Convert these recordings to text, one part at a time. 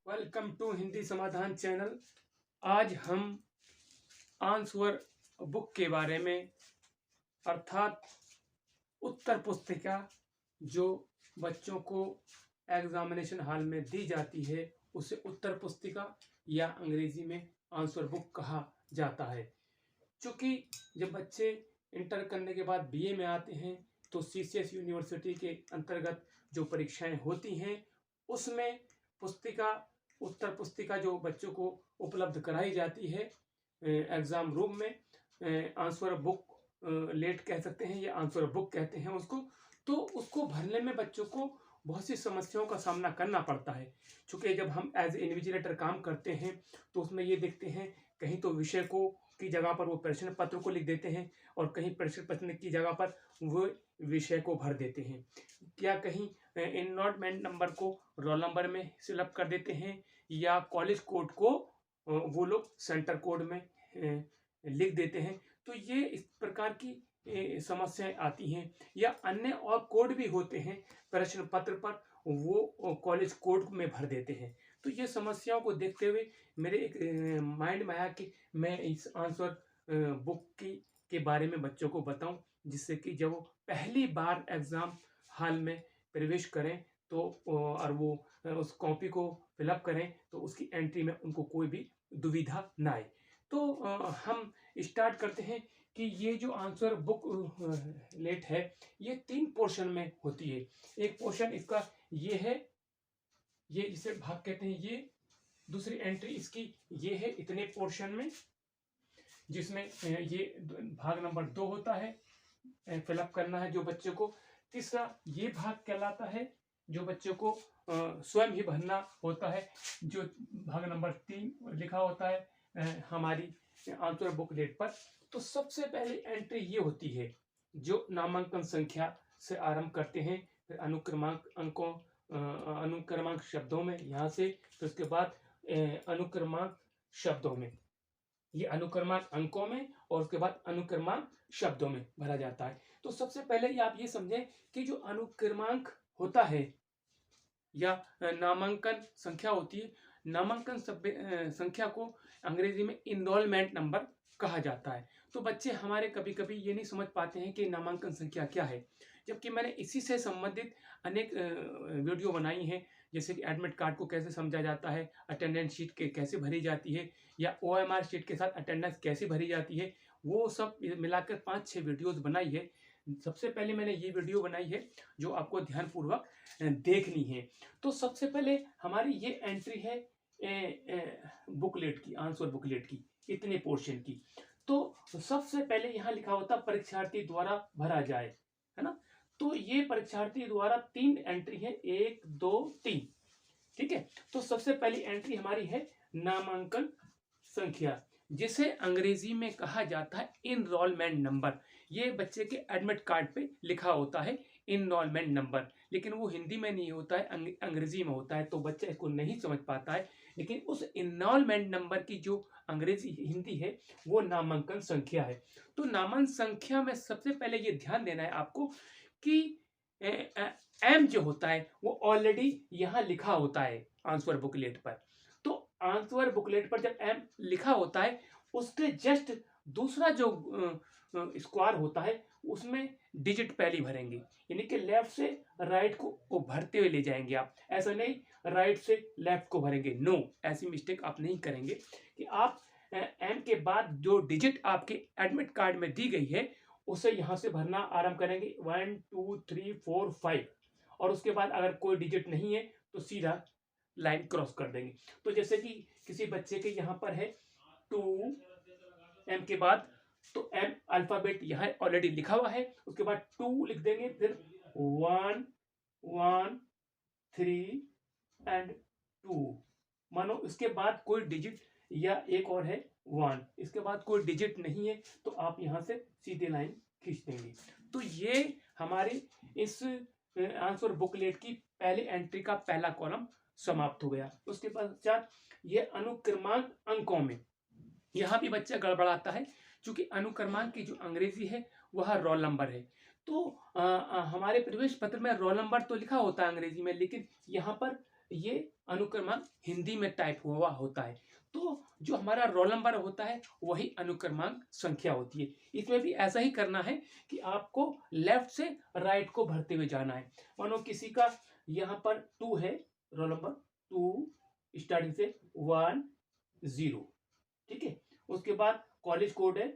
Welcome to Hindi समाधान channel. आज हम आंसर बुक के बारे में, अर्थात उत्तर पुस्तिका जो बच्चों को एग्जामिनेशन हॉल में दी जाती है, उसे उत्तर पुस्तिका या अंग्रेजी में आंसर बुक कहा जाता है। क्योंकि जब बच्चे इंटर करने के बाद बीए में आते हैं तो सीसीएस यूनिवर्सिटी के अंतर्गत जो परीक्षाएं होती हैं उसमें पुस्तिका, उत्तर पुस्तिका जो बच्चों को उपलब्ध कराई जाती है एग्जाम रूम में, आंसर बुक लेट कह सकते हैं या आंसर बुक कहते हैं उसको। तो उसको भरने में बच्चों को बहुत सी समस्याओं का सामना करना पड़ता है। क्योंकि जब हम एज ए इन्विजिलेटर काम करते हैं तो उसमें ये देखते हैं, कहीं तो विषय को की जगह पर वो प्रश्न पत्र को लिख देते हैं और कहीं प्रश्न पत्र की जगह पर वो विषय को भर देते हैं, या कहीं एनरोलमेंट नंबर को रोल नंबर में फिलअप कर देते हैं, या कॉलेज कोड को वो लोग सेंटर कोड में लिख देते हैं। तो ये इस प्रकार की समस्याएं आती हैं, या अन्य और कोड भी होते हैं प्रश्न पत्र पर, वो कॉलेज कोड में भर देते हैं। तो ये समस्याओं को देखते हुए मेरे एक माइंड में आया कि मैं इस आंसर बुक के बारे में बच्चों को बताऊं, जिससे कि जब वो पहली बार एग्जाम हॉल में प्रवेश करें तो और वो उस कॉपी को फिलअप करें तो उसकी एंट्री में उनको कोई भी दुविधा ना आए। तो हम स्टार्ट करते हैं कि ये जो आंसर बुक लेट है ये 3 पोर्शन में होती है। एक पोर्शन इसका ये है, ये इसे भाग कहते हैं। ये दूसरी एंट्री इसकी ये है इतने पोर्शन में, जिसमें ये भाग नंबर 2 होता है, फिलअप करना है जो बच्चे को। तीसरा ये भाग कहलाता है जो बच्चों को स्वयं ही भरना होता है, जो भाग नंबर 3 लिखा होता है हमारी आंसर बुक लेट पर। तो सबसे पहली एंट्री ये होती है जो नामांकन संख्या से आरंभ करते हैं, फिर अनुक्रमांक अंकों, अनुक्रमांक शब्दों में यहाँ से, फिर उसके बाद अनुक्रमांक शब्दों में, ये अनुक्रमांक अंकों में और उसके बाद अनुक्रमांक शब्दों में भरा जाता है। तो सबसे पहले ही आप ये समझें कि जो अनुक्रमांक होता है या नामांकन संख्या होती है, नामांकन संख्या को अंग्रेजी में इनरोलमेंट नंबर कहा जाता है। तो बच्चे हमारे कभी कभी ये नहीं समझ पाते हैं कि नामांकन संख्या क्या है, जबकि मैंने इसी से संबंधित अनेक वीडियो बनाई हैं, जैसे कि एडमिट कार्ड को कैसे समझा जाता है, अटेंडेंस शीट के कैसे भरी जाती है, या ओएमआर शीट के साथ अटेंडेंस कैसे भरी जाती है, वो सब मिलाकर 5-6 वीडियोस बनाई है। सबसे पहले मैंने ये वीडियो बनाई है जो आपको ध्यानपूर्वक देखनी है। तो सबसे पहले हमारी ये एंट्री है बुकलेट की, आंसर बुकलेट की, इतने पोर्शन की। तो सबसे पहले यहाँ लिखा होता परीक्षार्थी द्वारा भरा जाए, है ना। तो ये परीक्षार्थी द्वारा 3 एंट्री है, 1 2 3, ठीक है। तो सबसे पहली एंट्री हमारी है नामांकन संख्या, जिसे अंग्रेजी में कहा जाता है इनरोलमेंट नंबर। ये बच्चे के एडमिट कार्ड पे लिखा होता है इनरोलमेंट नंबर, लेकिन वो हिंदी में नहीं होता है, अंग्रेजी में होता है, तो बच्चा इसको नहीं समझ पाता है। लेकिन उस इनरोलमेंट नंबर की जो अंग्रेजी हिंदी है वो नामांकन संख्या है। तो नामांकन संख्या में सबसे पहले ये ध्यान देना है आपको कि एम जो होता है वो ऑलरेडी यहाँ लिखा होता है आंसर बुकलेट पर। तो आंसर बुकलेट पर जब एम लिखा होता है उसके जस्ट दूसरा जो स्क्वायर होता है उसमें डिजिट पहली भरेंगे, यानी कि लेफ्ट से राइट को भरते हुए ले जाएंगे आप। ऐसा नहीं राइट से लेफ्ट को भरेंगे, नो, ऐसी मिस्टेक आप नहीं करेंगे कि आप एम के बाद जो डिजिट आपके एडमिट कार्ड में दी गई है उसे यहां से भरना आरंभ करेंगे, 1 2 3 4 5, और उसके बाद अगर कोई डिजिट नहीं है तो सीधा लाइन क्रॉस कर देंगे। तो जैसे कि किसी बच्चे के यहाँ पर है 2 एम के बाद, तो एम अल्फाबेट यहाँ ऑलरेडी लिखा हुआ है, उसके बाद 2 लिख देंगे, फिर 1 1 3 एंड 2। मानो इसके बाद कोई डिजिट या एक और है 1, इसके बाद कोई डिजिट नहीं है तो आप यहां से सीधे लाइन खींच देंगे। तो ये हमारे इस आंसर बुकलेट की पहली एंट्री का पहला कॉलम समाप्त हो गया। उसके पश्चात ये अनुक्रमांक अंकों में, यहाँ भी बच्चा गड़बड़ाता है चूंकि अनुक्रमांक की जो अंग्रेजी है वह रोल नंबर है। तो हमारे प्रवेश पत्र में रोल नंबर तो लिखा होता है अंग्रेजी में, लेकिन यहाँ पर ये अनुक्रमांक हिंदी में टाइप हुआ होता है। तो जो हमारा रोल नंबर होता है वही अनुक्रमांक संख्या होती है। इसमें भी ऐसा ही करना है कि आपको लेफ्ट से राइट को भरते हुए जाना है। मानो किसी का यहाँ पर 2 है, रोल नंबर 2 स्टार्टिंग से 1 0, ठीक है। उसके बाद कॉलेज कोड है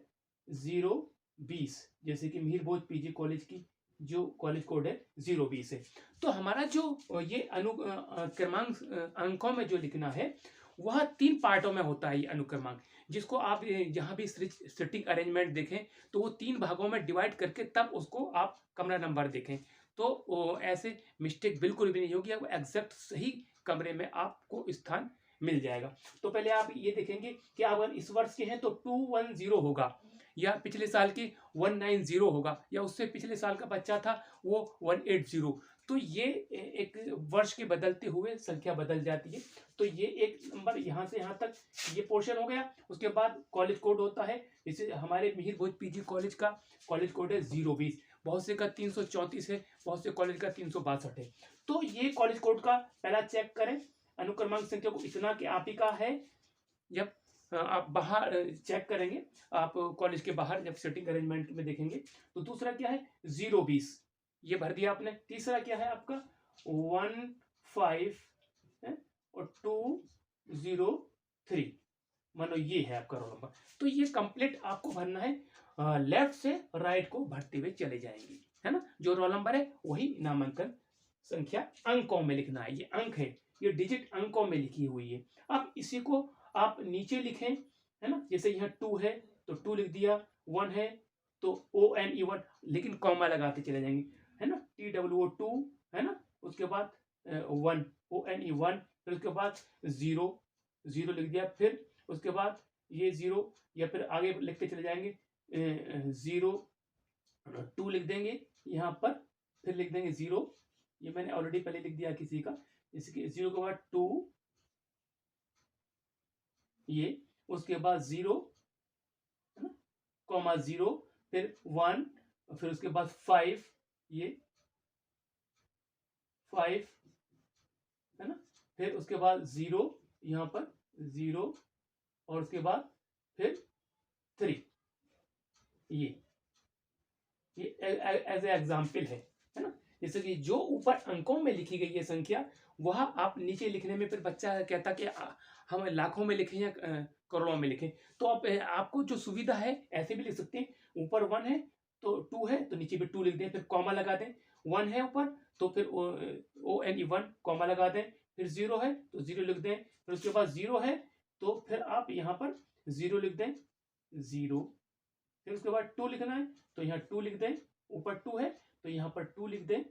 020, जैसे कि मिहिर भोज पीजी कॉलेज की जो कॉलेज कोड है 020 है। तो हमारा जो ये अनुक्रमांक अंकों में जो लिखना है वह 3 पार्टों में होता है। ये अनुक्रमांक जिसको आप जहाँ भी सिटिंग अरेंजमेंट देखें तो वो 3 भागों में डिवाइड करके तब उसको आप कमरा नंबर देखें, तो ऐसे मिस्टेक बिल्कुल भी नहीं होगी, अब एग्जैक्ट सही कमरे में आपको स्थान मिल जाएगा। तो पहले आप ये देखेंगे कि अगर इस वर्ष के हैं तो 210 होगा, या पिछले साल के 190 होगा, या उससे पिछले साल का बच्चा था वो 180। तो ये एक वर्ष के बदलते हुए संख्या बदल जाती है। तो ये एक नंबर यहाँ से यहाँ तक ये पोर्शन हो गया। उसके बाद कॉलेज कोड होता है, जैसे हमारे मिहिर भोज पीजी कॉलेज का कॉलेज कोड है 020, बहुत से का 334 है, बहुत से कॉलेज का 362 है। तो ये कॉलेज कोड का पहला चेक करें, अनुक्रमांक संख्या को इतना कि आप ही का है। जब आप बाहर चेक करेंगे, आप कॉलेज के बाहर जब सिटिंग अरेंजमेंट में देखेंगे तो दूसरा क्या है 020, ये भर दिया आपने। तीसरा क्या है आपका 15 है और 203, मानो ये है आपका रोल नंबर। तो ये कंप्लीट आपको भरना है, लेफ्ट से राइट को भरते हुए चले जाएंगे, है ना। जो रोल नंबर है वही नामांकन संख्या अंकों में लिखना है। ये अंक है, ये डिजिट अंकों में लिखी हुई है। अब इसी को आप नीचे लिखें, है ना। जैसे यहाँ 2 है तो 2 लिख दिया, 1 है तो ONE1, लेकिन कॉमा लगाते चले जाएंगे, है ना। TWO2, है ना। उसके बाद 1 ONE1, फिर उसके बाद 0 0 लिख दिया, फिर उसके बाद ये 0, या फिर आगे लिखते चले जाएंगे 0 2 लिख देंगे यहाँ पर, फिर लिख देंगे 0, ये मैंने ऑलरेडी पहले लिख दिया किसी का, इसके 0 के बाद 2, ये उसके बाद 0, है ना, कॉमा 0, फिर 1, फिर उसके बाद 5, ये 5, है ना, फिर उसके बाद 0, यहाँ पर 0, और उसके बाद फिर 3, ये एज ए एग्जाम्पल है ना। जैसे कि जो ऊपर अंकों में लिखी गई है संख्या, वह आप नीचे लिखने में फिर बच्चा कहता कि हम लाखों में लिखें या करोड़ों में लिखें, तो आपको जो सुविधा है ऐसे भी लिख सकते हैं। ऊपर 1 है तो 2 है तो नीचे भी 2 लिख दें, फिर कॉमा लगा दें। 1 है ऊपर तो फिर ONE1 कॉमा लगा दें, फिर 0 है तो 0 लिख दें, फिर उसके बाद 0 है तो फिर आप यहाँ पर 0 लिख दें, 0, फिर उसके बाद 2 लिखना है तो यहाँ 2 लिख दें, ऊपर 2 है तो यहाँ पर 2 लिख दें,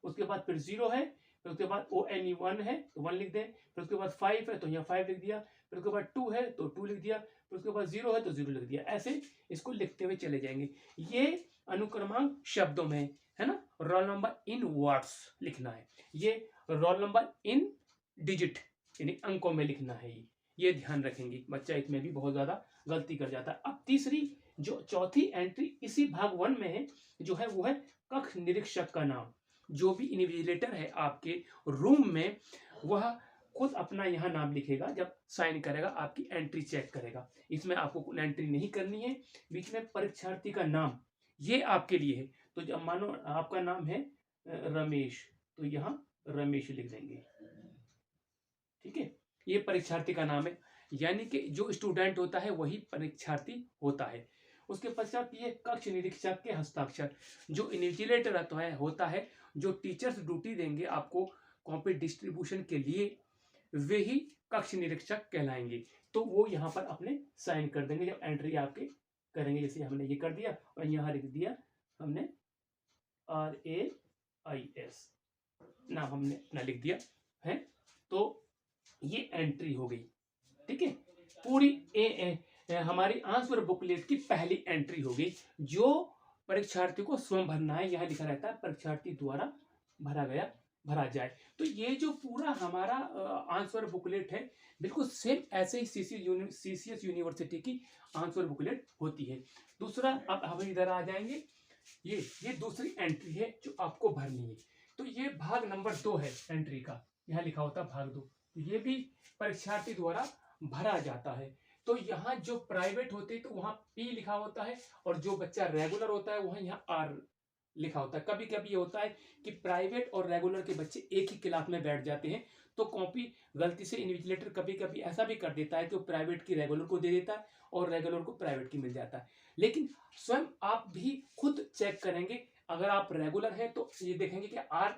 उसके बाद फिर 0 है, फिर उसके बाद ONE1 है तो 1 लिख दें, फिर उसके बाद 5 है तो यहाँ 5 लिख दिया, फिर उसके बाद 2 है तो 2 लिख दिया, फिर उसके बाद 0 है तो 0 लिख दिया। ऐसे इसको लिखते हुए चले जाएंगे। ये अनुक्रमांक शब्दों में, है ना। रोल नंबर इन वर्ड्स लिखना है, ये रोल नंबर इन डिजिट यानी अंकों में लिखना है। ये ध्यान रखेंगे, बच्चा इसमें भी बहुत ज्यादा गलती कर जाता है। अब तीसरी जो चौथी एंट्री इसी भाग 1 में है, जो है वो है कक्ष निरीक्षक का नाम। जो भी इन्विजिलेटर है आपके रूम में, वह खुद अपना यहाँ नाम लिखेगा, जब साइन करेगा आपकी एंट्री चेक करेगा। इसमें आपको एंट्री नहीं करनी है। बीच में परीक्षार्थी का नाम, ये आपके लिए है। तो जब मानो आपका नाम है रमेश, तो यहाँ रमेश लिख देंगे, ठीक है। ये परीक्षार्थी का नाम है, यानी कि जो स्टूडेंट होता है वही परीक्षार्थी होता है। उसके पश्चात ये कक्ष निरीक्षक के हस्ताक्षर, जो इन्विजिलेटर होता है, जो टीचर्स ड्यूटी देंगे आपको कॉपी डिस्ट्रीब्यूशन के लिए, वे ही कक्ष निरीक्षक कहलाएंगे। तो वो यहाँ पर अपने साइन कर देंगे जब एंट्री आपके करेंगे। जैसे हमने ये कर दिया और यहाँ लिख दिया हमने RAIS, नाम हमने अपना लिख दिया है, तो ये एंट्री हो गई, ठीक है। पूरी हमारी आंसर बुकलेट की पहली एंट्री हो गई, जो परीक्षार्थी को स्वयं भरना है। यहाँ लिखा रहता है परीक्षार्थी द्वारा भरा गया भरा जाए। तो ये जो पूरा हमारा आंसर बुकलेट है, बिल्कुल सेम ऐसे ही सीसीएस यूनिवर्सिटी की आंसर बुकलेट होती है। दूसरा, अब हम इधर आ जाएंगे, ये दूसरी एंट्री है जो आपको भरनी है। तो ये भाग नंबर 2 है एंट्री का, यहाँ लिखा होता है भाग 2। ये भी परीक्षार्थी द्वारा भरा जाता है। तो यहाँ जो प्राइवेट होते हैं तो वहाँ P लिखा होता है, और जो बच्चा रेगुलर होता है वहाँ यहाँ R लिखा होता है। कभी कभी ये होता है कि प्राइवेट और रेगुलर के बच्चे एक ही क्लास में बैठ जाते हैं, तो कॉपी गलती से इन्विजिलेटर कभी कभी ऐसा भी कर देता है कि वो प्राइवेट की रेगुलर को दे देता है और रेगुलर को प्राइवेट की मिल जाता है। लेकिन स्वयं आप भी खुद चेक करेंगे, अगर आप रेगुलर हैं तो ये देखेंगे कि R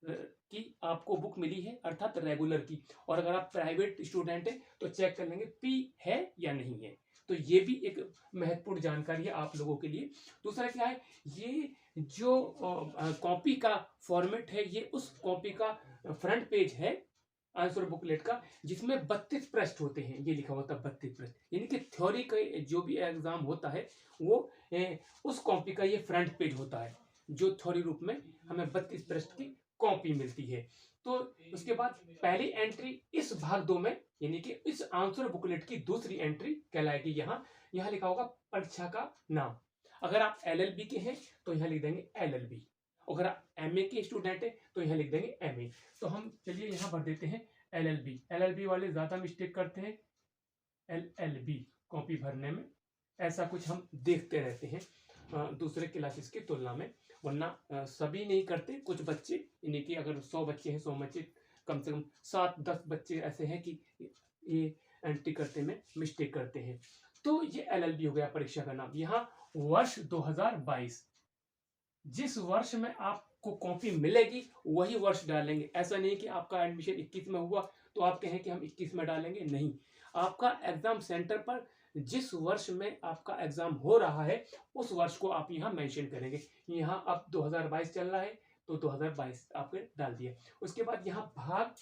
की आपको बुक मिली है, अर्थात रेगुलर की, और अगर आप प्राइवेट स्टूडेंट हैं तो चेक कर लेंगे P है या नहीं है। तो ये भी एक महत्वपूर्ण जानकारी है आप लोगों के लिए। दूसरा क्या है, ये जो कॉपी का फॉर्मेट है, ये उस कॉपी का फ्रंट पेज है आंसर बुकलेट का, जिसमें 32 पृष्ठ होते हैं। ये लिखा होता है 32 पृष्ठ, यानी कि थ्योरी का जो भी एग्जाम होता है वो उस कॉपी का ये फ्रंट पेज होता है, जो थ्योरी रूप में हमें 32 पृष्ठ की कॉपी मिलती है। तो उसके बाद पहली एंट्री इस भाग 2 में, यानी कि इस आंसर बुकलेट की दूसरी एंट्री कहलाएगी। यहाँ लिखा होगा परीक्षा का नाम। अगर आप LLB के हैं तो यहाँ लिख देंगे LLB, अगर आप MA के स्टूडेंट हैं तो यहाँ लिख देंगे MA। तो हम चलिए यहाँ भर देते हैं LLB वाले ज्यादा मिस्टेक करते हैं LLB कॉपी भरने में, ऐसा कुछ हम देखते रहते हैं दूसरे क्लासेस की तुलना में, वरना सभी नहीं करते, कुछ बच्चे, यानी कि अगर 100 बच्चे हैं 100 में से कम 7-10 बच्चे ऐसे हैं कि ये एंट्री करते में मिस्टेक करते हैं। तो ये LLB हो गया परीक्षा का नाम। यहाँ वर्ष 2022, जिस वर्ष में आपको कॉपी मिलेगी वही वर्ष डालेंगे। ऐसा नहीं कि आपका एडमिशन 21 में हुआ तो आप कहें कि हम 21 में डालेंगे, नहीं। आपका एग्जाम सेंटर पर जिस वर्ष में आपका एग्जाम हो रहा है उस वर्ष को आप यहाँ मेंशन करेंगे। यहाँ अब 2022 चल रहा है तो 2022 आपने डाल दिया। उसके बाद यहाँ भाग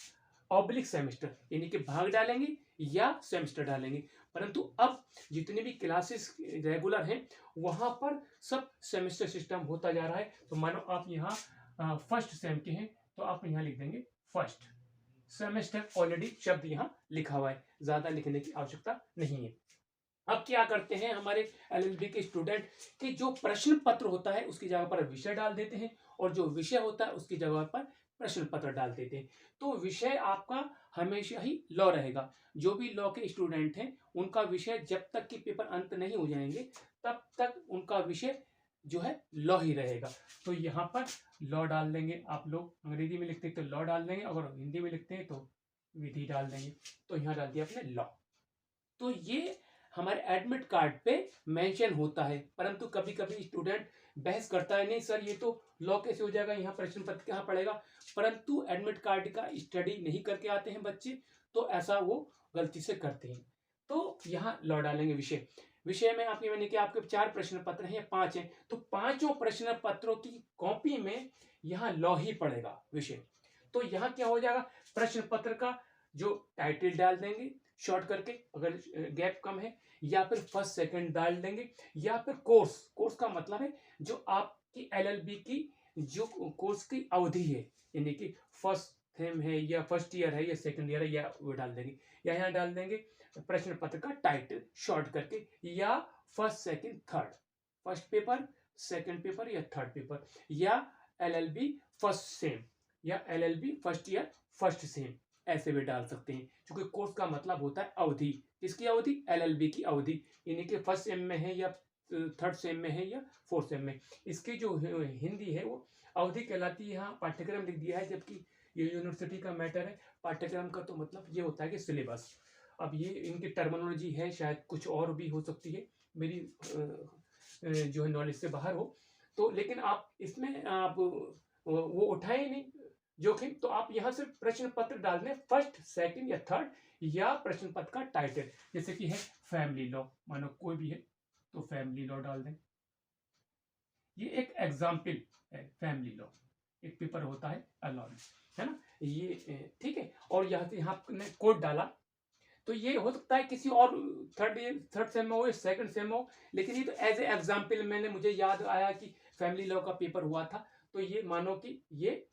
ऑब्लिक सेमेस्टर, यानी कि भाग डालेंगे या सेमेस्टर डालेंगे। परंतु अब जितने भी क्लासेस रेगुलर हैं वहां पर सब सेमेस्टर सिस्टम होता जा रहा है। तो मानो आप यहाँ फर्स्ट सेम के हैं तो आप यहाँ लिख देंगे फर्स्ट सेमेस्टर, ऑलरेडी शब्द यहाँ लिखा हुआ है, ज्यादा लिखने की आवश्यकता नहीं है। अब क्या करते हैं हमारे LLB के स्टूडेंट कि जो प्रश्न पत्र होता है उसकी जगह पर विषय डाल देते हैं, और जो विषय होता है उसकी जगह पर प्रश्न पत्र डाल देते हैं। तो विषय आपका हमेशा ही लॉ रहेगा। जो भी लॉ के स्टूडेंट हैं उनका विषय जब तक कि पेपर अंत नहीं हो जाएंगे तब तक उनका विषय जो है लॉ ही रहेगा। तो यहाँ पर लॉ डाल देंगे। आप लोग अंग्रेजी में लिखते हैं तो लॉ डाल देंगे, अगर हिंदी में लिखते हैं तो विधि डाल देंगे। तो यहाँ डाल दिया आपने लॉ। तो ये हमारे एडमिट कार्ड पे मेंशन होता है, परंतु कभी कभी स्टूडेंट बहस करता है, नहीं सर ये तो लॉ कैसे हो जाएगा, यहाँ प्रश्न पत्र कहाँ पड़ेगा। परंतु एडमिट कार्ड का स्टडी नहीं करके आते हैं बच्चे, तो ऐसा वो गलती से करते हैं। तो यहाँ लॉ डालेंगे। विषय में आपके, मैंने कि आपके 4 प्रश्न पत्र हैं या 5 हैं, तो 5 प्रश्न पत्रों की कॉपी में यहाँ लॉ ही पड़ेगा विषय। तो यहाँ क्या हो जाएगा, प्रश्न पत्र का जो टाइटल डाल देंगे शॉर्ट करके अगर गैप कम है, या फिर फर्स्ट सेकंड डाल देंगे, या फिर कोर्स का मतलब है जो आपकी LLB की जो कोर्स की अवधि है, यानी कि फर्स्ट सेम है या फर्स्ट ईयर है या सेकंड ईयर है, या वो डाल देंगे। या यहाँ डाल देंगे प्रश्न पत्र का टाइटल शॉर्ट करके, या first second third, first paper second paper या थर्ड पेपर, या LLB फर्स्ट सेम, या LLB first year first sem, ऐसे भी डाल सकते हैं। क्योंकि कोर्स का मतलब होता है अवधि। किसकी अवधि, LLB की अवधि, यानी कि फर्स्ट सेम में है या थर्ड सेम में है या फोर्थ सेम में। इसकी जो हिंदी है वो अवधि कहलाती है। यहाँ पाठ्यक्रम लिख दिया है, जबकि ये यूनिवर्सिटी का मैटर है। पाठ्यक्रम का तो मतलब ये होता है कि सिलेबस। अब ये इनकी टर्मिनोलॉजी है, शायद कुछ और भी हो सकती है, मेरी जो है नॉलेज से बाहर हो तो। लेकिन आप इसमें आप वो उठाए नहीं जोखिम, तो आप यहाँ से प्रश्न पत्र डाल दें फर्स्ट सेकंड या थर्ड, या प्रश्न पत्र का टाइटल, जैसे कि है फैमिली लॉ, मानो कोई भी है तो फैमिली लॉ डाल दें। ये एक एग्जाम्पल है, फैमिली लॉ एक पेपर होता है अलाउंस, है ना, ये ठीक है। और यहाँ से यहाँ ने कोड डाला, तो ये हो सकता है किसी और थर्ड सेम में हो या सेकंड सेम हो, लेकिन ये तो एज ए एग्जाम्पल मैंने, मुझे याद आया कि फैमिली लॉ का पेपर हुआ था, तो ये मानो कि ये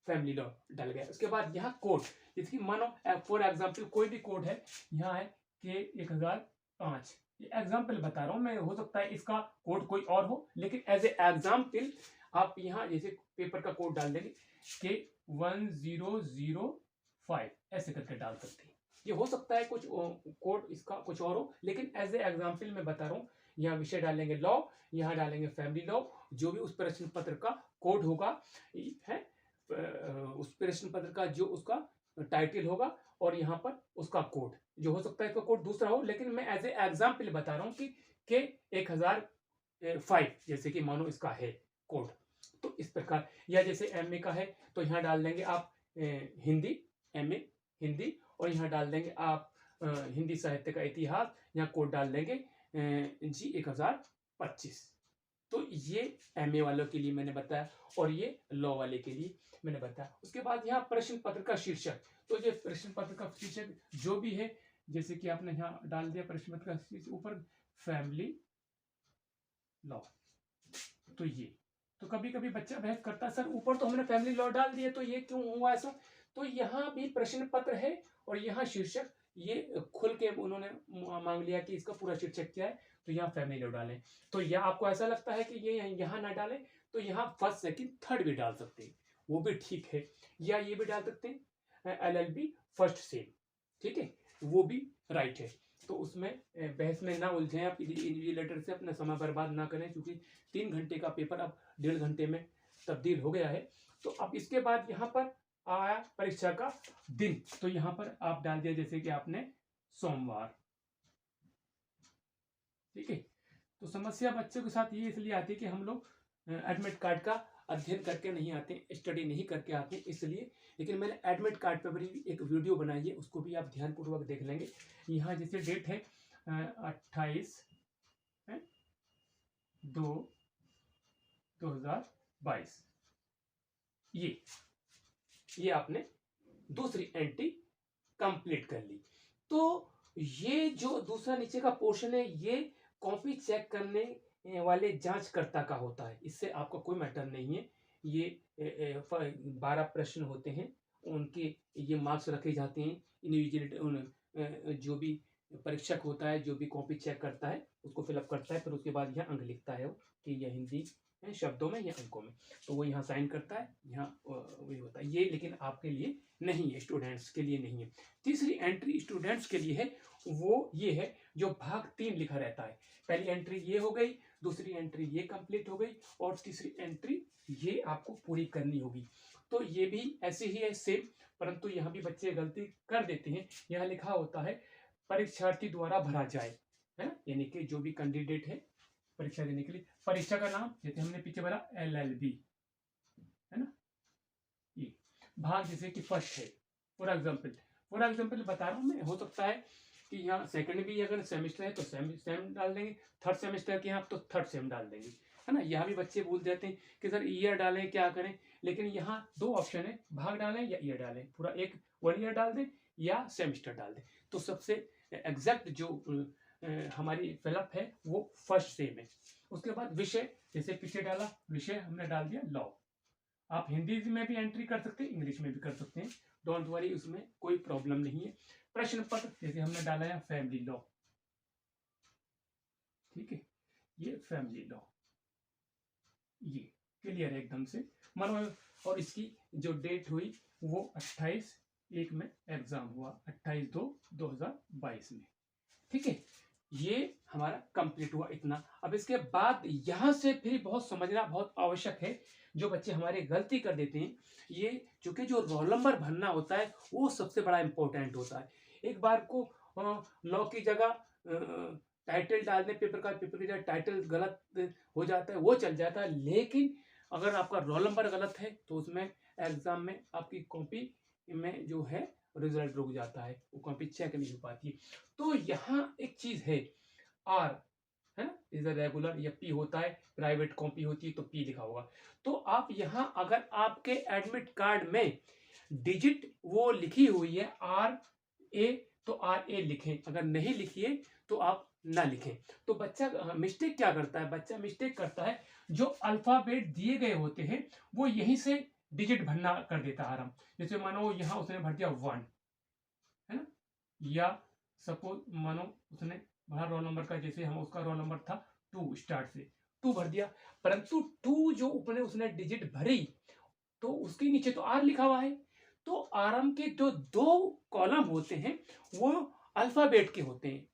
फैमिली लॉ डाल गया। उसके बाद यहाँ कोड, जैसे कि मानो फॉर एग्जाम्पल कोई भी कोड है, यहाँ है के 1005, ये एग्जाम्पल बता रहा हूँ मैं, हो सकता है इसका कोड कोई और हो, लेकिन एज ए एग्जाम्पल आप यहाँ जैसे पेपर का कोड डाल देंगे के 1005 ऐसे करके डाल सकते हैं। ये हो सकता है कुछ कोड इसका कुछ और हो, लेकिन एज ए एग्जाम्पल मैं बता रहा हूँ। यहाँ विषय डालेंगे लॉ, यहाँ डालेंगे फैमिली लॉ, जो भी उस प्रश्न पत्र का कोड होगा है, उस प्रश्न पत्र का जो उसका टाइटल होगा, और यहाँ पर उसका कोड, जो हो सकता है इसका कोड दूसरा हो, लेकिन मैं एज ए एग्जाम्पल बता रहा हूँ कि के 1005 जैसे कि मानो इसका है कोड, तो इस प्रकार। या जैसे एमए का है तो यहाँ डाल देंगे आप हिंदी, एमए हिंदी, और यहाँ डाल देंगे आप हिंदी साहित्य का इतिहास, यहाँ कोड डाल देंगे जी 1025। तो ये एमए वालों के लिए मैंने बताया, और ये लॉ वाले के लिए मैंने बताया। उसके बाद यहाँ प्रश्न पत्र का शीर्षक, तो ये प्रश्न पत्र का शीर्षक जो भी है, जैसे कि आपने यहाँ डाल दिया प्रश्न पत्र का शीर्षक ऊपर फैमिली लॉ, तो ये तो कभी कभी बच्चा बहस करता है, सर ऊपर तो हमने फैमिली लॉ डाल दिया, तो ये क्यों हुआ ऐसा? तो यहाँ भी प्रश्न पत्र है, और यहाँ शीर्षक ये खुल के उन्होंने मांग लिया कि इसका पूरा शीर्षक क्या है, तो यहाँ फैमिली लॉ डालें। तो यह आपको ऐसा लगता है कि ये यहाँ ना डालें, तो यहाँ फर्स्ट सेकंड थर्ड भी डाल सकते हैं, वो भी ठीक है। या ये भी डाल सकते हैं LLB फर्स्ट सेम, ठीक है, वो भी राइट है। तो उसमें बहस में ना उलझें आप, इन्विजिलेटर से अपना समय बर्बाद ना करें, क्योंकि 3 घंटे का पेपर अब 1.5 घंटे में तब्दील हो गया है। तो अब इसके बाद यहाँ पर आया परीक्षा का दिन, तो यहाँ पर आप डाल दिया जैसे कि आपने सोमवार, ठीक है। तो समस्या बच्चों के साथ ये इसलिए आती है कि हम लोग एडमिट कार्ड का अध्ययन करके नहीं आते, स्टडी नहीं करके आते, इसलिए। लेकिन मैंने एडमिट कार्ड पर भी एक वीडियो बनाई है, उसको भी आप ध्यानपूर्वक देख लेंगे। यहाँ जैसे डेट है 28/2/2022, ये आपने दूसरी एंट्री कंप्लीट कर ली। तो ये जो दूसरा नीचे का पोर्शन है, ये कॉपी चेक करने वाले जांचकर्ता का होता है, इससे आपका कोई मैटर नहीं है। ये 12 प्रश्न होते हैं, उनके ये मार्क्स रखे जाते हैं। इंडिविजुअल जो भी परीक्षक होता है, जो भी कॉपी चेक करता है, उसको फिलअप करता है, फिर उसके बाद यहाँ अंक लिखता है कि यह हिंदी शब्दों में या अंकों में, तो वो यहाँ साइन करता है, यहाँ वही होता है ये। लेकिन आपके लिए नहीं है, स्टूडेंट्स के लिए नहीं है। तीसरी एंट्री स्टूडेंट्स के लिए है, वो ये है जो भाग 3 लिखा रहता है। पहली एंट्री ये हो गई, दूसरी एंट्री ये कंप्लीट हो गई, और तीसरी एंट्री ये आपको पूरी करनी होगी। तो ये भी ऐसे ही है सेम, परंतु यहाँ भी बच्चे गलती कर देते हैं। यहाँ लिखा होता है परीक्षार्थी द्वारा भरा जाए, है ना, यानी कि जो भी कैंडिडेट है परीक्षा देने के लिए, परीक्षा का नाम जैसे हमने पीछे भरा LLB, है ना, ये भाग जैसे कि फर्स्ट है। फॉर एग्जाम्पल बता रहा हूँ मैं, हो सकता है कि यहाँ सेकंड भी अगर सेमेस्टर है तो सेम डाल देंगे, थर्ड सेमेस्टर के यहाँ तो थर्ड सेम डाल देंगे, है ना। यहाँ भी बच्चे भूल जाते हैं कि सर ईयर डालें, क्या करें, लेकिन यहाँ 2 ऑप्शन है, भाग डालें या ईयर डालें, पूरा एक 1 ईयर डाल दें या सेमेस्टर डाल दें। तो सबसे एग्जैक्ट जो हमारी फिलअप है वो फर्स्ट सेम है। उसके बाद विषय, जैसे पीछे डाला विषय हमने डाल दिया लॉ। आप हिंदी में भी एंट्री कर सकते हैं, इंग्लिश में भी कर सकते हैं, डोंट वरी, उसमें कोई प्रॉब्लम नहीं है। प्रश्न पत्र जैसे हमने डाला है फैमिली लॉ, ठीक है, ये फैमिली लॉ, ये क्लियर है एकदम से मानो। और इसकी जो डेट हुई वो 28/1 में एग्जाम हुआ, 28/2/2022 में, ठीक है। ये हमारा कंप्लीट हुआ इतना। अब इसके बाद यहां से फिर बहुत समझना बहुत आवश्यक है, जो बच्चे हमारे गलती कर देते हैं, ये चूंकि जो रोल नंबर भरना होता है वो सबसे बड़ा इंपॉर्टेंट होता है। एक बार को लॉ की जगह टाइटल डाल दें, पेपर की जगह टाइटल गलत हो जाता है, वो चल जाता है, लेकिन अगर आपका रोल नंबर गलत है तो उसमें एग्जाम में आपकी कॉपी में जो है रिजल्ट रुक जाता है, वो कॉपी चेक नहीं हो पाती है। तो यहाँ एक चीज है, R है ना, इज रेगुलर, या P होता है, प्राइवेट कॉपी होती है तो P लिखा होगा। तो आप यहाँ अगर आपके एडमिट कार्ड में डिजिट वो लिखी हुई है RA तो RA लिखें, अगर नहीं लिखिए तो आप ना लिखें। तो बच्चा मिस्टेक क्या करता है, बच्चा मिस्टेक करता है जो अल्फाबेट दिए गए होते हैं वो यहीं से डिजिट भरना कर देता है आराम। जैसे मानो यहाँ उसने भर दिया 1, है ना, या सपोज मानो उसने भरा रोल नंबर का, जैसे हम उसका रोल नंबर था 2 स्टार्ट से 2 भर दिया, परंतु 2 जो ऊपर उसने डिजिट भरी तो उसके नीचे तो आर लिखा हुआ है। तो आरएम के जो 2 कॉलम होते हैं वो अल्फाबेट के होते हैं,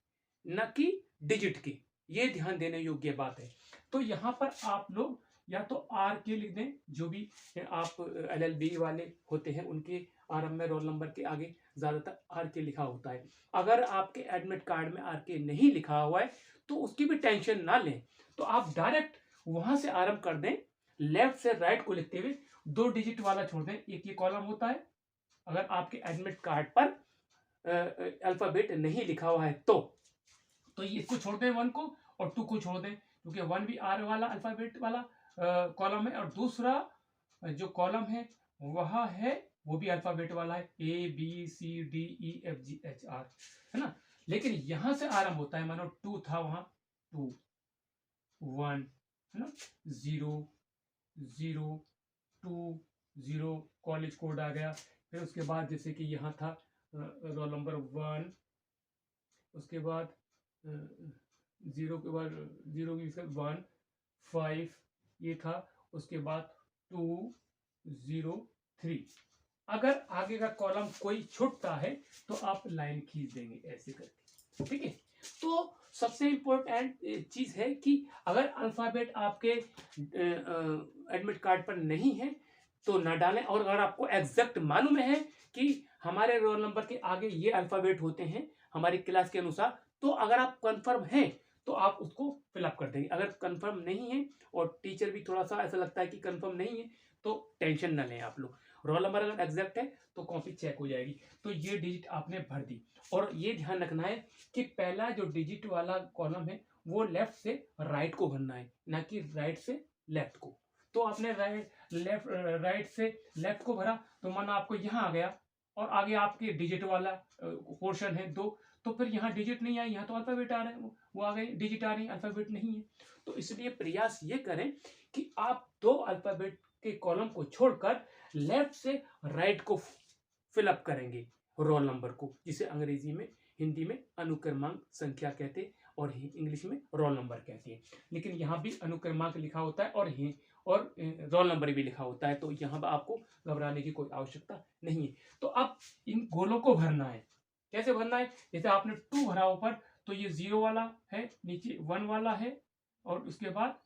न कि डिजिट के। ये ध्यान देने योग्य बात है। तो यहाँ पर आप लोग या तो आर के लिख दें, जो भी आप एलएलबी वाले होते हैं उनके आरएम में रोल नंबर के आगे ज्यादातर आर के लिखा होता है। अगर आपके एडमिट कार्ड में आर के नहीं लिखा हुआ है तो उसकी भी टेंशन ना लें, तो आप डायरेक्ट वहां से आरएम कर दें, लेफ्ट से राइट को लिखते हुए 2 डिजिट वाला छोड़ दें। एक ये कॉलम होता है अगर आपके एडमिट कार्ड पर अल्फाबेट नहीं लिखा हुआ है तो ये इसको छोड़ दें 1 को और 2 को छोड़ दें, क्योंकि 1 भी आर वाला अल्फाबेट वाला कॉलम है और दूसरा जो कॉलम है वह है वो भी अल्फाबेट वाला है, A B C D E F G H R, है ना। लेकिन यहां से आरंभ होता है, मानो 2 था वहां 2 1, है ना, 0 0 2 0 कॉलेज कोड आ गया। फिर उसके बाद जैसे कि यहाँ था रोल नंबर 1, उसके बाद 0 के बाद 0 की 1 5 ये था, उसके बाद 2 0 3। अगर आगे का कॉलम कोई छूटता है तो आप लाइन खींच देंगे ऐसे करके, ठीक है। तो सबसे इंपॉर्टेंट चीज है कि अगर अल्फाबेट आपके एडमिट कार्ड पर नहीं है तो ना डालें, और अगर आपको एग्जैक्ट मालूम है कि हमारे रोल नंबर के आगे ये अल्फाबेट होते हैं हमारी क्लास के अनुसार, तो अगर आप कंफर्म हैं तो आप उसको फिलअप कर देंगे। अगर कंफर्म नहीं है और टीचर भी थोड़ा सा ऐसा लगता है कि कंफर्म नहीं है तो टेंशन ना लें आप लोग। रोल नंबर अगर एग्जैक्ट है तो कॉपी चेक हो जाएगी। तो ये डिजिट आपने भर दी, और ये ध्यान रखना है कि पहला जो डिजिट वाला कॉलम है वो लेफ्ट से राइट को भरना है, ना कि राइट से लेफ्ट को। तो आपने राइट से लेफ्ट को भरा तो माना आपको यहाँ आ गया और आगे आपके डिजिट वाला पोर्शन है 2, तो फिर यहाँ डिजिट नहीं आई, यहाँ तो अल्फाबेट आ रहे हैं, वो आ गए, डिजिट आ रही है, अल्फाबेट नहीं है। तो इसलिए प्रयास ये करें कि आप 2 अल्फाबेट के कॉलम को छोड़कर लेफ्ट से राइट को फिलअप करेंगे रोल नंबर को, जिसे अंग्रेजी में हिंदी में अनुक्रमांक संख्या कहते हैं और इंग्लिश में रोल नंबर कहते हैं। लेकिन यहाँ भी अनुक्रमांक लिखा होता है और रोल नंबर भी लिखा होता है, तो यहाँ पर आपको घबराने की कोई आवश्यकता नहीं है। तो अब इन गोलों को भरना है। कैसे भरना है? जैसे आपने 2 भरा ऊपर, तो ये 0 वाला है, नीचे 1 वाला है और उसके बाद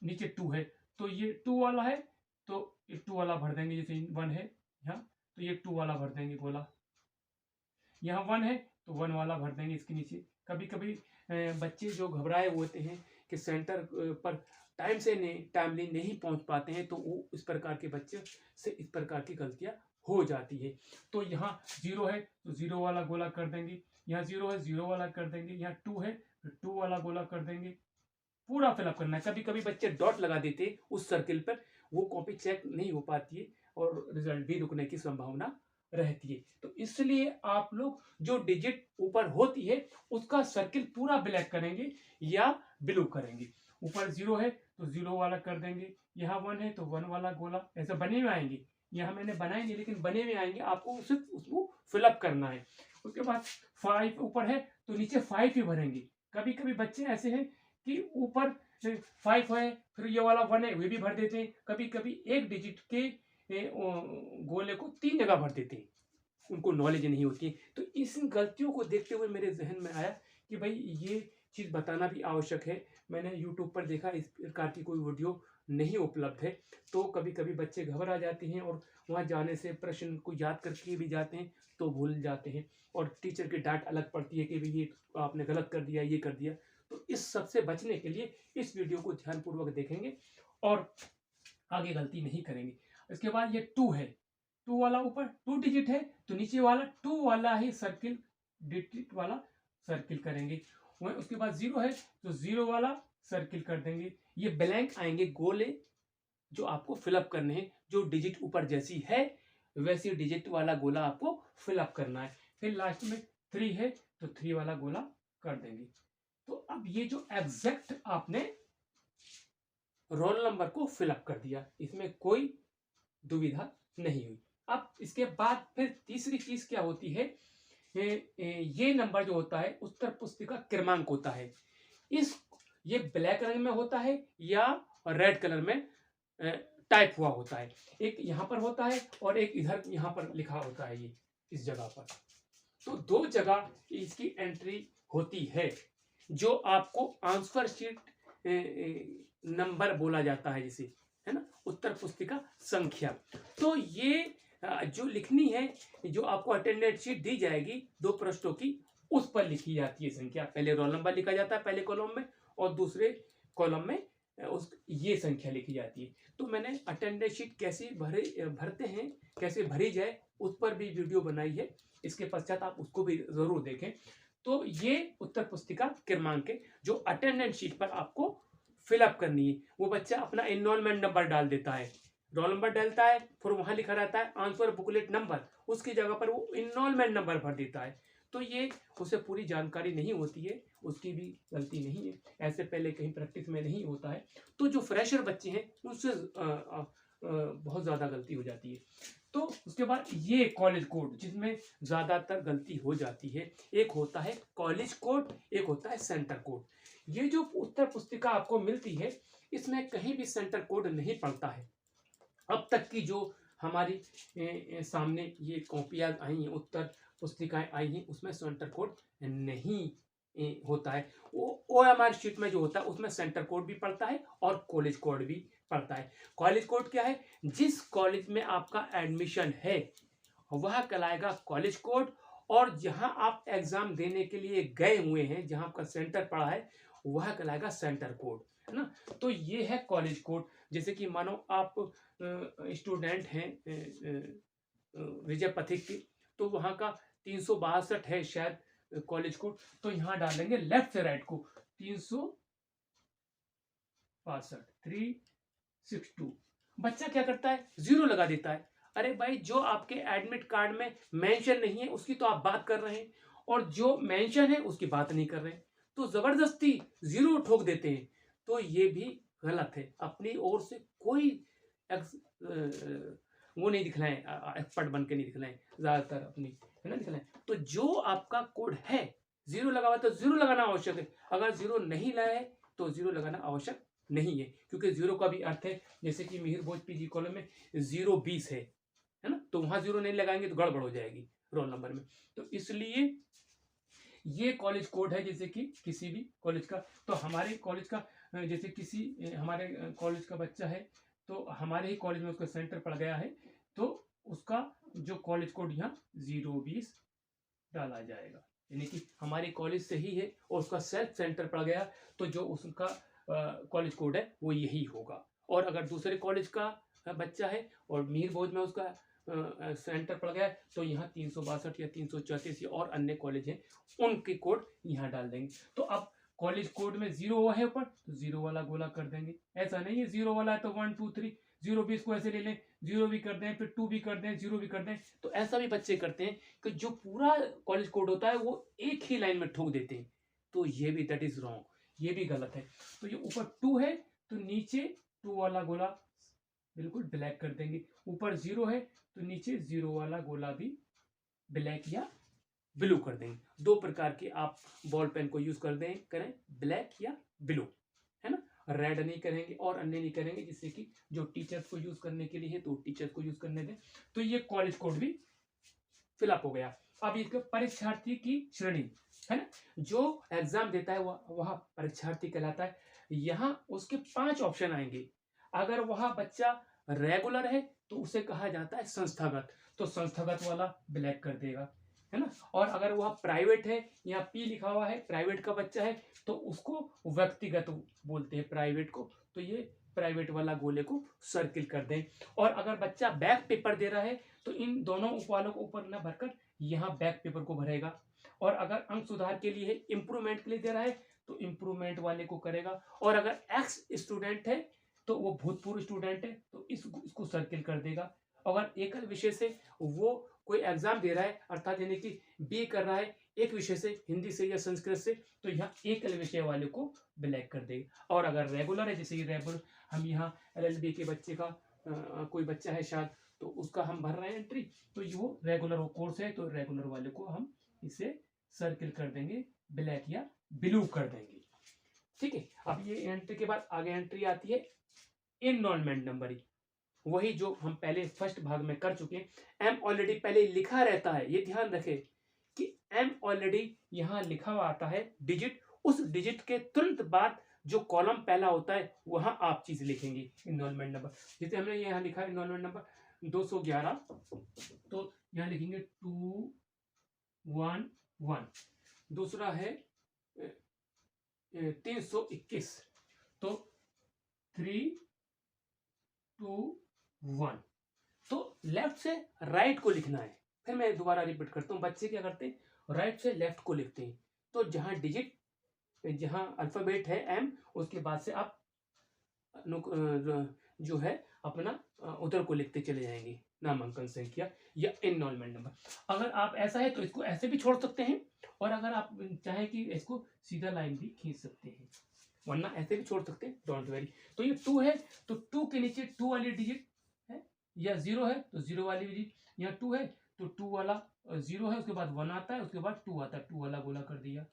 नीचे 2 है, तो ये 2 वाला है तो ये 2 वाला भर देंगे। जैसे 1 है यहाँ तो ये 2 वाला भर देंगे गोला, यहाँ 1 है तो 1 वाला भर देंगे इसके नीचे। कभी कभी बच्चे जो घबराए होते हैं कि सेंटर पर टाइमली नहीं पहुंच पाते हैं, तो वो इस प्रकार के बच्चे से इस प्रकार की गलतियां हो जाती है। तो यहाँ 0 है तो 0 वाला गोला कर देंगे, यहाँ 0 है 0 वाला कर देंगे, यहाँ 2 है तो 2 वाला गोला कर देंगे। पूरा फिलअप करना है। कभी कभी बच्चे डॉट लगा देते हैं उस सर्किल पर, वो कॉपी चेक नहीं हो पाती है और रिजल्ट भी रुकने की संभावना रहती है। तो इसलिए आप लोग जो डिजिट ऊपर होती है उसका सर्किल पूरा ब्लैक करेंगे या ब्लू करेंगे। ऊपर 0 है तो 0 वाला कर देंगे, यहाँ 1 है तो 1 वाला गोला, ऐसे बने हुए आएंगे। यहाँ मैंने बनाए नहीं लेकिन बने हुए आएंगे, आपको सिर्फ उसको फिलअप करना है। उसके बाद 5 ऊपर है तो नीचे 5 ही भरेंगे। कभी कभी बच्चे ऐसे हैं कि ऊपर 5 है फिर ये वाला 1 है वे भी भर देते हैं। कभी कभी एक डिजिट के गोले को 3 जगह भर देते हैं, उनको नॉलेज नहीं होती है। तो इन गलतियों को देखते हुए मेरे जहन में आया कि भाई ये चीज़ बताना भी आवश्यक है। मैंने यूट्यूब पर देखा इस प्रकार की कोई वीडियो नहीं उपलब्ध है, तो कभी कभी बच्चे घबरा जाते हैं और वहाँ जाने से प्रश्न को याद करके भी जाते हैं तो भूल जाते हैं और टीचर की डांट अलग पड़ती है कि भाई ये आपने गलत कर दिया, ये कर दिया। तो इस सब से बचने के लिए इस वीडियो को ध्यानपूर्वक देखेंगे और आगे गलती नहीं करेंगे। इसके बाद ये 2 है, 2 वाला ऊपर 2 डिजिट है तो नीचे वाला 2 वाला ही सर्किल डिजिट वाला सर्किल करेंगे। वहीं उसके बाद 0 है तो 0 वाला सर्किल कर देंगे। ये ब्लैंक आएंगे गोले जो आपको फिलअप करने हैं, जो डिजिट ऊपर जैसी है वैसी डिजिट वाला गोला आपको फिलअप करना है। फिर लास्ट में 3 है तो 3 वाला गोला कर देंगे। तो अब ये जो एग्जैक्ट आपने रोल नंबर को फिलअप कर दिया, इसमें कोई दुविधा नहीं हुई। अब इसके बाद फिर तीसरी चीज क्या होती है, ये नंबर जो होता है उत्तर पुस्तिका क्रमांक होता है। ये ब्लैक रंग में होता है या रेड कलर में टाइप हुआ होता है। एक यहाँ पर होता है और एक इधर यहाँ पर लिखा होता है, ये इस जगह पर। तो दो जगह इसकी एंट्री होती है, जो आपको आंसर शीट नंबर बोला जाता है, जिसे, है ना, उत्तर पुस्तिका संख्या। तो ये जो लिखनी है, जो आपको अटेंडेंस शीट दी जाएगी 2 पृष्ठों की, उस पर लिखी जाती है संख्या। पहले रोल नंबर लिखा जाता है पहले कॉलम में, और दूसरे कॉलम में उस ये संख्या लिखी जाती है। तो मैंने अटेंडेंस शीट कैसे भरते हैं, कैसे भरी जाए, उस पर भी वीडियो बनाई है। इसके पश्चात आप उसको भी जरूर देखें। तो ये उत्तर पुस्तिका क्रमांक है जो अटेंडेंस शीट पर आपको फिलअप करनी है। वो बच्चा अपना एनरोलमेंट नंबर डाल देता है, रोल नंबर डालता है, फिर वहां लिखा रहता है आंसर बुकलेट नंबर, उसकी जगह पर वो एनरोलमेंट नंबर भर देता है। तो ये उसे पूरी जानकारी नहीं होती है, उसकी भी गलती नहीं है, ऐसे पहले कहीं प्रैक्टिस में नहीं होता है। तो जो फ्रेशर बच्चे हैं उनसे बहुत ज़्यादा गलती हो जाती है। तो उसके बाद ये कॉलेज कोड, जिसमें ज़्यादातर गलती हो जाती है। एक होता है कॉलेज कोड, एक होता है सेंटर कोड। ये जो उत्तर पुस्तिका आपको मिलती है, इसमें कहीं भी सेंटर कोड नहीं पड़ता है। अब तक की जो हमारी सामने ये कॉपियाँ आई हैं, उत्तर पुस्तिकाएं आई हैं, उसमें सेंटर कोड नहीं होता है। वो OMR शीट में जो होता है उसमें सेंटर कोड भी पड़ता है और कॉलेज कोड भी पड़ता है। कॉलेज कोड क्या है, जिस कॉलेज में आपका एडमिशन है वह कहलाएगा कॉलेज कोड, और जहां आप एग्जाम देने के लिए गए हुए हैं, जहां आपका सेंटर पड़ा है, वह कहलाएगा सेंटर कोड, है ना। तो ये है कॉलेज कोड। जैसे कि मानो आप स्टूडेंट हैं विजय पथिक की, तो वहाँ का 362 है शायद कॉलेज कोड, तो यहाँ डालेंगे लेफ्ट से राइट को 362 362। बच्चा क्या करता है, 0 लगा देता है। अरे भाई, जो आपके एडमिट कार्ड में मेंशन नहीं है उसकी तो आप बात कर रहे हैं, और जो मेंशन है उसकी बात नहीं कर रहे हैं, तो जबरदस्ती 0 ठोक देते हैं। तो ये भी गलत है। अपनी ओर से कोई वो नहीं दिखलाएं, एक्सपर्ट बन के नहीं दिखलाएं, ज्यादातर अपनी, है ना, दिखलाएं। तो जो आपका कोड है 0 लगा हुआ तो 0 लगाना आवश्यक है। अगर 0 नहीं लाया है तो 0 लगाना आवश्यक नहीं है, क्योंकि 0 का भी अर्थ है, जैसे कि मिहिर भोज पीजी कॉलेज में 020 है ना, तो वहां 0 नहीं लगाएंगे तो गड़बड़ हो जाएगी रोल नंबर में। तो इसलिए ये कॉलेज कोड है, जैसे कि किसी भी कॉलेज का। तो हमारे कॉलेज का, जैसे किसी हमारे कॉलेज का बच्चा है, तो हमारे ही कॉलेज में उसका सेंटर पड़ गया है, तो उसका जो कॉलेज कोड यहाँ 020 डाला जाएगा, यानी कि हमारे कॉलेज से ही है और उसका सेल्फ सेंटर पड़ गया, तो जो उसका कॉलेज कोड है वो यही होगा। और अगर दूसरे कॉलेज का बच्चा है और मिहिर भोज में उसका सेंटर पड़ गया है, तो यहाँ 362 या 334 या और अन्य कॉलेज हैं, उनके कोड यहाँ डाल देंगे। तो अब कॉलेज कोड में 0 है ऊपर, तो 0 वाला गोला कर देंगे। ऐसा नहीं है 0 वाला है तो 1 2 3 020 को ऐसे ले लें, 0 भी कर दें, फिर 2 भी कर दें, 0 भी कर दें। तो ऐसा भी बच्चे करते हैं कि जो पूरा कॉलेज कोड होता है वो एक ही लाइन में ठोक देते हैं। तो ये भी दैट इज रॉन्ग, ये भी गलत है। तो ये ऊपर 2 है तो नीचे 2 वाला गोला बिल्कुल ब्लैक कर देंगे। ऊपर 0 है तो नीचे 0 वाला गोला भी ब्लैक या ब्लू कर देंगे। 2 प्रकार के आप बॉल पेन को यूज करें, ब्लैक या ब्लू, है ना। रेड नहीं करेंगे और अन्य नहीं करेंगे, जिससे कि जो टीचर्स को यूज करने के लिए है तो टीचर्स को यूज करने दें। तो ये कॉलेज कोड भी फिलअप हो गया। अब इसके परीक्षार्थी की श्रेणी, है ना, जो एग्जाम देता है वह परीक्षार्थी कहलाता है। यहाँ उसके 5 ऑप्शन आएंगे। अगर वह बच्चा रेगुलर है तो उसे कहा जाता है संस्थागत, तो संस्थागत वाला ब्लैक कर देगा, है ना। और अगर वह प्राइवेट है, यहाँ पी लिखा हुआ है, प्राइवेट का बच्चा है, तो उसको व्यक्तिगत बोलते हैं प्राइवेट को, तो ये प्राइवेट वाला गोले को सर्किल कर दें। और अगर बच्चा बैक पेपर दे रहा है तो इन दोनों वालों को ऊपर न भरकर यहाँ बैक पेपर को भरेगा। और अगर अंक सुधार के लिए, इंप्रूवमेंट के लिए दे रहा है तो इंप्रूवमेंट वाले को करेगा। और अगर एक्स स्टूडेंट है तो वो भूतपूर्व स्टूडेंट है तो इसको सर्किल कर देगा। अगर एकल विषय से वो कोई एग्जाम दे रहा है, अर्थात यानी कि बी कर रहा है एक विषय से, हिंदी से या संस्कृत से, तो यहाँ एकल विषय वाले को ब्लैक कर देगा। और अगर रेगुलर है, जैसे रेगुलर हम यहाँ LLB के बच्चे का कोई बच्चा है शायद, तो उसका हम भर रहे हैं एंट्री, तो वो रेगुलर कोर्स है तो रेगुलर वाले को हम इसे सर्किल कर देंगे, ब्लैक या ब्लू कर देंगे। ठीक है, अब ये एंट्री के बाद आगे एंट्री आती है इनरोलमेंट नंबर, वही जो हम पहले फर्स्ट भाग में कर चुके हैं। एम ऑलरेडी पहले लिखा रहता है, ये ध्यान रखें कि एम ऑलरेडी यहाँ लिखा हुआ आता है डिजिट, उस डिजिट के तुरंत बाद जो कॉलम पहला होता है वहां आप चीज लिखेंगे इनरोलमेंट नंबर। जैसे हमने यहाँ लिखा है इनरोलमेंट नंबर 211, तो यहाँ लिखेंगे 211। दूसरा है 321, तो 321। तो लेफ्ट से राइट को लिखना है। फिर मैं दोबारा रिपीट करता हूँ, बच्चे क्या करते हैं, राइट से लेफ्ट को लिखते हैं। तो जहां डिजिट, जहां अल्फाबेट है एम, उसके बाद से आप जो है अपना उधर को लिखते चले जाएंगे, नामांकन संख्या या इनरोलमेंट नंबर। अगर आप ऐसा है तो इसको ऐसे भी छोड़ सकते हैं, और अगर आप चाहें कि इसको सीधा लाइन भी खींच सकते हैं, वरना ऐसे भी छोड़ सकते हैं, डोंट वेरी। तो ये 2 है, तो 2 के नीचे 2 वाली डिजिट है, या 0 है तो 0 वाली डिजिट, यहाँ 2 है तो 2 वाला 0 है, उसके बाद 1 आता है, उसके बाद 2 आता है, 2 वाला गोला कर दिया।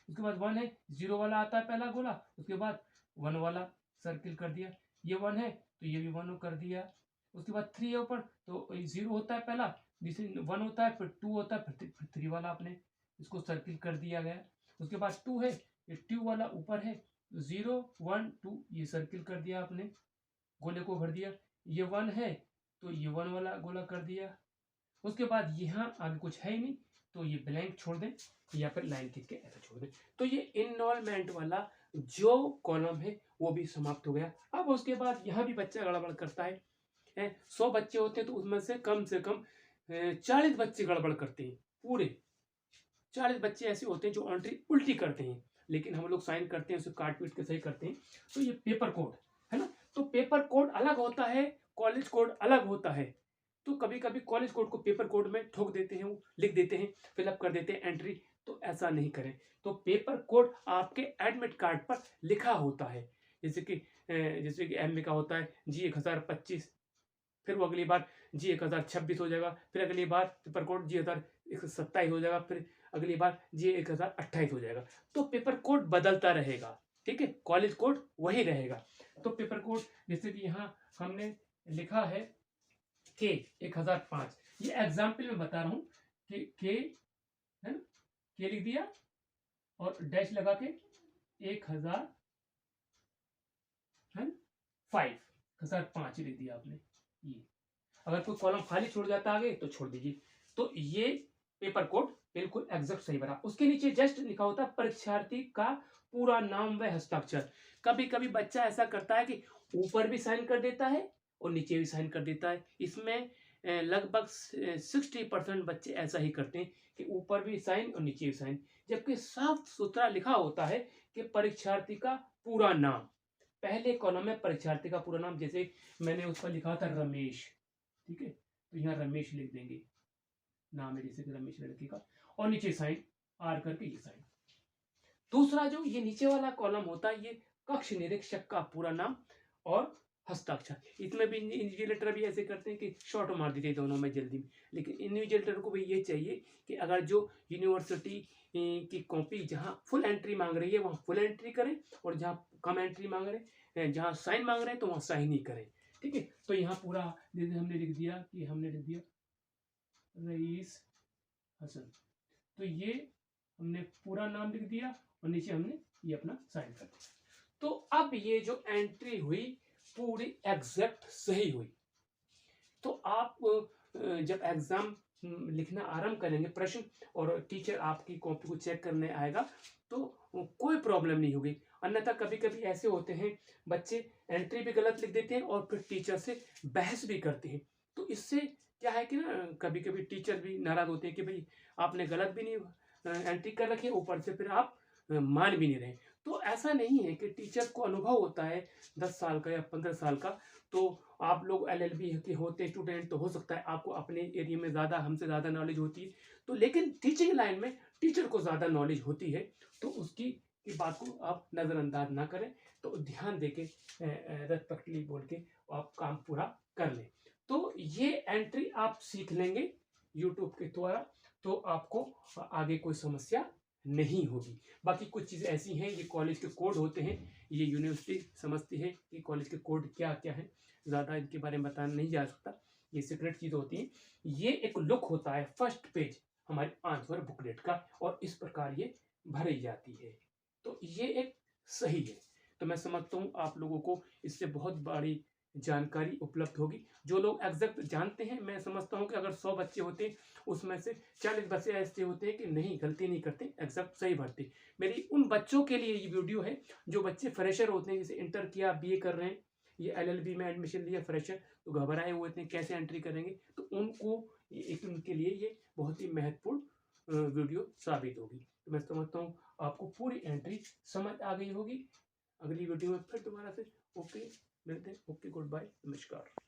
उसके बाद 1 है, 0 वाला आता है पहला गोला, उसके बाद 1 वाला सर्किल कर दिया। ये 1 है तो ये भी 1 कर दिया। उसके बाद 3 है ऊपर, तो 0 होता है पहला, दूसरी 1 होता है, फिर 2 होता है, फिर 3 वाला आपने इसको सर्किल कर दिया गया। उसके बाद 2 है, ये 2 वाला ऊपर है, 0 1 2 ये सर्किल कर दिया आपने, गोले को भर दिया। ये 1 है तो ये 1 वाला गोला कर दिया। उसके बाद यहाँ आगे कुछ है ही नहीं, तो ये ब्लैंक छोड़ दें या फिर लाइन खींच के ऐसा छोड़ दें। तो ये इनरोलमेंट वाला जो कॉलम है वो भी समाप्त हो गया। अब उसके बाद यहाँ भी बच्चा गड़बड़ करता है, 100 बच्चे होते हैं तो उसमें से कम 40 बच्चे गड़बड़ करते हैं। पूरे 40 बच्चे ऐसे होते हैं जो एंट्री उल्टी करते हैं, लेकिन हम लोग साइन करते हैं, उसे काट पीट के सही करते हैं। तो ये पेपर कोड है ना, तो पेपर कोड अलग होता है, कॉलेज कोड अलग होता है। तो कभी कभी कॉलेज कोड को पेपर कोड में ठोक देते हैं, वो लिख देते हैं, फिलअप कर देते हैं एंट्री, तो ऐसा नहीं करें। तो पेपर कोड आपके एडमिट कार्ड पर लिखा होता है, जैसे कि एम में का होता है G1025, फिर वो अगली बार G1026 हो जाएगा, फिर अगली बार पेपर कोड G1127 हो जाएगा, फिर अगली बार G1028 हो जाएगा। तो पेपर कोड बदलता रहेगा, ठीक है, कॉलेज कोड वही रहेगा। तो पेपर कोड जैसे कि यहाँ हमने लिखा है के 1005, ये एग्जाम्पल में बता रहा हूं कि के है ना, के लिख दिया और डैश लगा के 1005 लिख दिया आपने। ये अगर कोई कॉलम खाली छोड़ जाता आगे तो छोड़ दीजिए। तो ये पेपर कोड बिल्कुल एग्जैक्ट सही बना। उसके नीचे जस्ट लिखा होता है परीक्षार्थी का पूरा नाम व हस्ताक्षर। कभी कभी बच्चा ऐसा करता है कि ऊपर भी साइन कर देता है और नीचे भी साइन कर देता है। इसमें लगभग 60% बच्चे ऐसा ही करते हैं कि ऊपर भी साइन और नीचे भी साइन, जबकि साफ सुथरा लिखा होता है कि परीक्षार्थी का पूरा नाम, पहले कॉलम में परीक्षार्थी का पूरा नाम। जैसे मैंने उस पर लिखा था रमेश, ठीक है, तो यहाँ रमेश लिख देंगे, नाम है जैसे कि रमेश लड़के का, और नीचे साइन आर करके ये साइन। दूसरा जो ये नीचे वाला कॉलम होता है, ये कक्ष निरीक्षक का पूरा नाम और हस्ताक्षर। इसमें भी इन्विजिलेटर भी ऐसे करते हैं कि शॉर्ट मार देते हैं दोनों में जल्दी में, लेकिन इन्विजिलेटर को भी ये चाहिए कि अगर जो यूनिवर्सिटी की कॉपी जहाँ फुल एंट्री मांग रही है वहाँ फुल एंट्री करें, और जहाँ कम एंट्री मांग रहे हैं, जहाँ साइन मांग रहे हैं तो वहाँ साइन ही करें, ठीक है। तो यहाँ पूरा जैसे हमने लिख दिया कि हमने लिख दिया रईस हसन, तो ये हमने पूरा नाम लिख दिया और नीचे हमने ये अपना साइन कर दिया। तो अब ये जो एंट्री हुई पूरी एग्जैक्ट सही हुई। तो आप जब एग्जाम लिखना आरंभ करेंगे प्रश्न, और टीचर आपकी कॉपी को चेक करने आएगा तो कोई प्रॉब्लम नहीं होगी। अन्यथा कभी कभी ऐसे होते हैं बच्चे एंट्री भी गलत लिख देते हैं और फिर टीचर से बहस भी करते हैं। तो इससे क्या है कि ना, कभी कभी टीचर भी नाराज होते हैं कि भाई आपने गलत भी नहीं एंट्री कर रखी है, ऊपर से फिर आप मान भी नहीं रहे। तो ऐसा नहीं है कि टीचर को अनुभव होता है 10 साल का या 15 साल का, तो आप लोग LLB के होते स्टूडेंट, तो हो सकता है आपको अपने एरिया में ज़्यादा हमसे ज़्यादा नॉलेज होती है, तो लेकिन टीचिंग लाइन में टीचर को ज़्यादा नॉलेज होती है, तो उसकी की बात को आप नज़रअंदाज ना करें, तो ध्यान देके रेस्पेक्टली बोल के आप काम पूरा कर लें। तो ये एंट्री आप सीख लेंगे यूट्यूब के द्वारा, तो आपको आगे कोई समस्या नहीं होगी। बाकी कुछ चीज़ें ऐसी हैं, ये कॉलेज के कोड होते हैं, ये यूनिवर्सिटी समझती है कि कॉलेज के कोड क्या क्या है, ज़्यादा इनके बारे में बताना नहीं जा सकता, ये सीक्रेट चीज़ होती है। ये एक लुक होता है फर्स्ट पेज हमारे आंसर बुकलेट का, और इस प्रकार ये भरी जाती है। तो ये एक सही है। तो मैं समझता हूँ आप लोगों को इससे बहुत बड़ी जानकारी उपलब्ध होगी। जो लोग एग्जैक्ट जानते हैं, मैं समझता हूँ कि अगर 100 बच्चे होते उसमें से 40 बच्चे ऐसे होते हैं कि नहीं, गलती नहीं करते, एग्जैक्ट सही भरते। मेरी उन बच्चों के लिए ये वीडियो है जो बच्चे फ्रेशर होते हैं, जैसे इंटर किया, बीए कर रहे हैं, ये एलएलबी में एडमिशन लिया, फ्रेशर, तो घबराए हुए थे कैसे एंट्री करेंगे, तो उनको उनके लिए ये बहुत ही महत्वपूर्ण वीडियो साबित होगी। तो मैं समझता हूँ आपको पूरी एंट्री समझ आ गई होगी। अगली वीडियो में फिर दोबारा से ओके मिलते हैं। ओके, गुड बाय, नमस्कार।